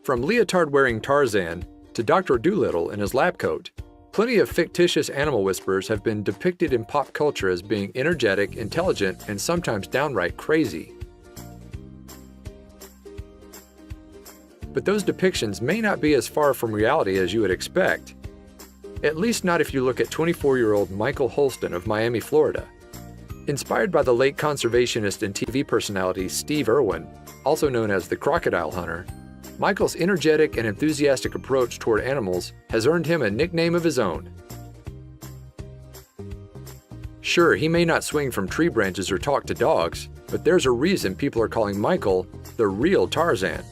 From leotard-wearing Tarzan to Dr. Dolittle in his lab coat, plenty of fictitious animal whisperers have been depicted in pop culture as being energetic, intelligent, and sometimes downright crazy. But those depictions may not be as far from reality as you would expect. At least not if you look at 24-year-old Michael Holston of Miami, Florida. Inspired by the late conservationist and TV personality Steve Irwin, also known as the Crocodile Hunter, Michael's energetic and enthusiastic approach toward animals has earned him a nickname of his own. Sure, he may not swing from tree branches or talk to dogs, but there's a reason people are calling Michael the real Tarzan.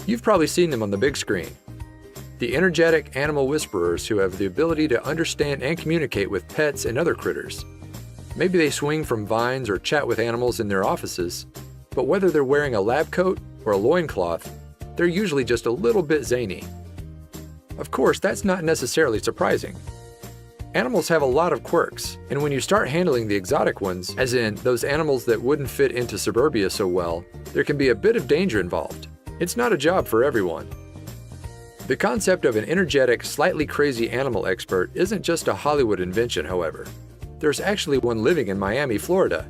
You've probably seen them on the big screen. The energetic animal whisperers who have the ability to understand and communicate with pets and other critters. Maybe they swing from vines or chat with animals in their offices, but whether they're wearing a lab coat or a loincloth, they're usually just a little bit zany. Of course, that's not necessarily surprising. Animals have a lot of quirks, and when you start handling the exotic ones, as in those animals that wouldn't fit into suburbia so well, there can be a bit of danger involved. It's not a job for everyone. The concept of an energetic, slightly crazy animal expert isn't just a Hollywood invention, however. There's actually one living in Miami, Florida.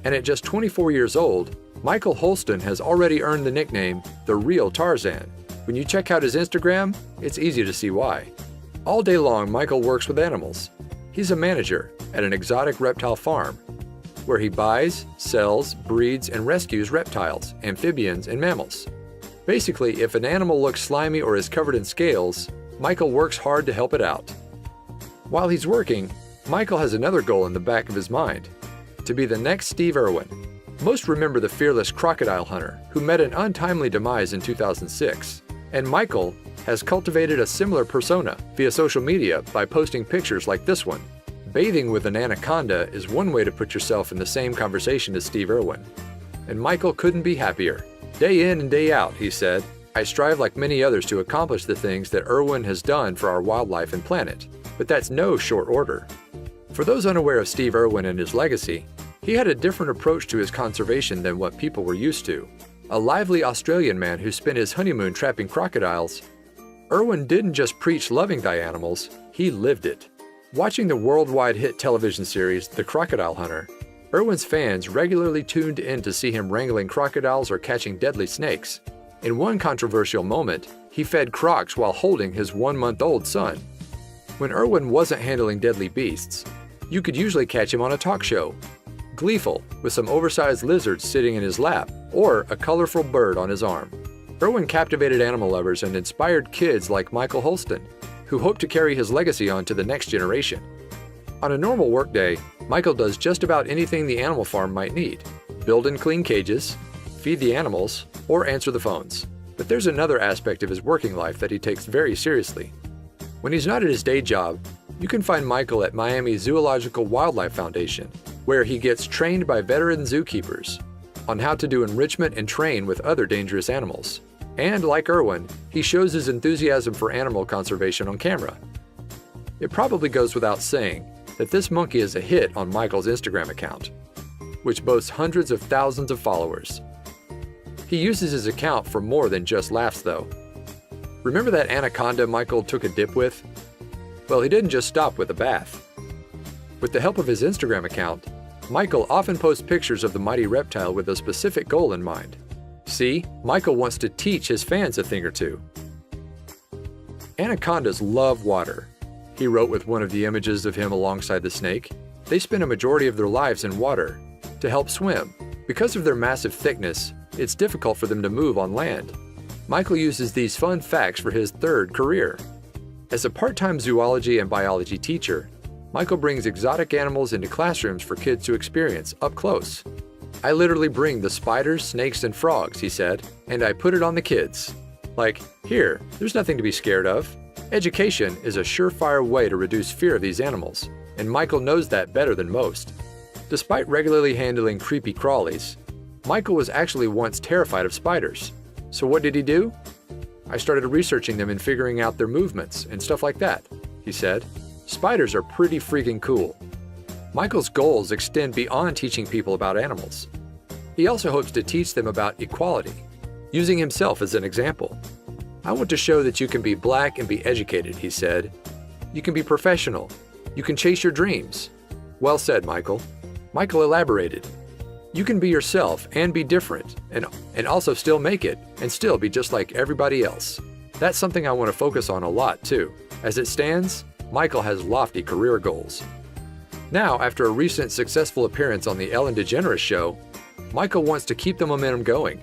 And at just 24 years old, Michael Holston has already earned the nickname, the real Tarzan. When you check out his Instagram, it's easy to see why. All day long, Michael works with animals. He's a manager at an exotic reptile farm, where he buys, sells, breeds, and rescues reptiles, amphibians, and mammals. Basically, if an animal looks slimy or is covered in scales, Michael works hard to help it out. While he's working, Michael has another goal in the back of his mind: to be the next Steve Irwin. Most remember the fearless crocodile hunter who met an untimely demise in 2006, and Michael has cultivated a similar persona via social media by posting pictures like this one. Bathing with an anaconda is one way to put yourself in the same conversation as Steve Irwin, and Michael couldn't be happier. Day in and day out, he said, I strive like many others to accomplish the things that Irwin has done for our wildlife and planet, but that's no short order. For those unaware of Steve Irwin and his legacy, he had a different approach to his conservation than what people were used to. A lively Australian man who spent his honeymoon trapping crocodiles, Irwin didn't just preach loving thy animals, he lived it. Watching the worldwide hit television series The Crocodile Hunter, Irwin's fans regularly tuned in to see him wrangling crocodiles or catching deadly snakes. In one controversial moment, he fed crocs while holding his 1-month-old son. When Irwin wasn't handling deadly beasts, you could usually catch him on a talk show, gleeful with some oversized lizards sitting in his lap or a colorful bird on his arm. Irwin captivated animal lovers and inspired kids like Michael Holston, who hope to carry his legacy on to the next generation. On a normal workday, Michael does just about anything the animal farm might need: build and clean cages, feed the animals, or answer the phones. But there's another aspect of his working life that he takes very seriously. When he's not at his day job, you can find Michael at Miami Zoological Wildlife Foundation, where he gets trained by veteran zookeepers on how to do enrichment and train with other dangerous animals. And like Irwin, he shows his enthusiasm for animal conservation on camera. It probably goes without saying that this monkey is a hit on Michael's Instagram account, which boasts hundreds of thousands of followers. He uses his account for more than just laughs, though. Remember that anaconda Michael took a dip with? Well, he didn't just stop with a bath. With the help of his Instagram account, Michael often posts pictures of the mighty reptile with a specific goal in mind. See, Michael wants to teach his fans a thing or two. Anacondas love water, he wrote with one of the images of him alongside the snake. They spend a majority of their lives in water to help swim. Because of their massive thickness, it's difficult for them to move on land. Michael uses these fun facts for his third career. As a part-time zoology and biology teacher, Michael brings exotic animals into classrooms for kids to experience up close. I literally bring the spiders, snakes, and frogs, he said, and I put it on the kids. Like, here, there's nothing to be scared of. Education is a surefire way to reduce fear of these animals, and Michael knows that better than most. Despite regularly handling creepy crawlies, Michael was actually once terrified of spiders. So what did he do? I started researching them and figuring out their movements and stuff like that. he said. "Spiders are pretty freaking cool." Michael's goals extend beyond teaching people about animals. He also hopes to teach them about equality, using himself as an example. "I want to show that you can be black and be educated," he said. "You can be professional. You can chase your dreams." "Well said, Michael." Michael elaborated. "You can be yourself and be different, and also still make it, and still be just like everybody else." That's something I want to focus on a lot, too. As it stands, Michael has lofty career goals. Now, after a recent successful appearance on the Ellen DeGeneres Show, Michael wants to keep the momentum going.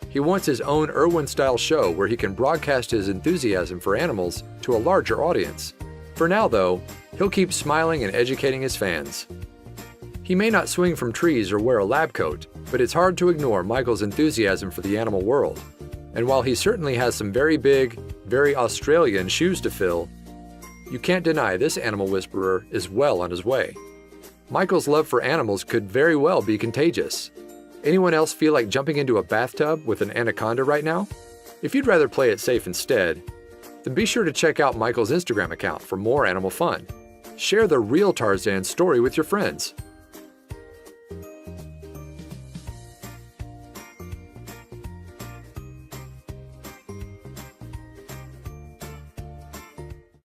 He wants his own Irwin-style show where he can broadcast his enthusiasm for animals to a larger audience. For now, though, he'll keep smiling and educating his fans. He may not swing from trees or wear a lab coat, but it's hard to ignore Michael's enthusiasm for the animal world. And while he certainly has some very big, very Australian shoes to fill, you can't deny this animal whisperer is well on his way. Michael's love for animals could very well be contagious. Anyone else feel like jumping into a bathtub with an anaconda right now? If you'd rather play it safe instead, then be sure to check out Michael's Instagram account for more animal fun. Share the real Tarzan story with your friends.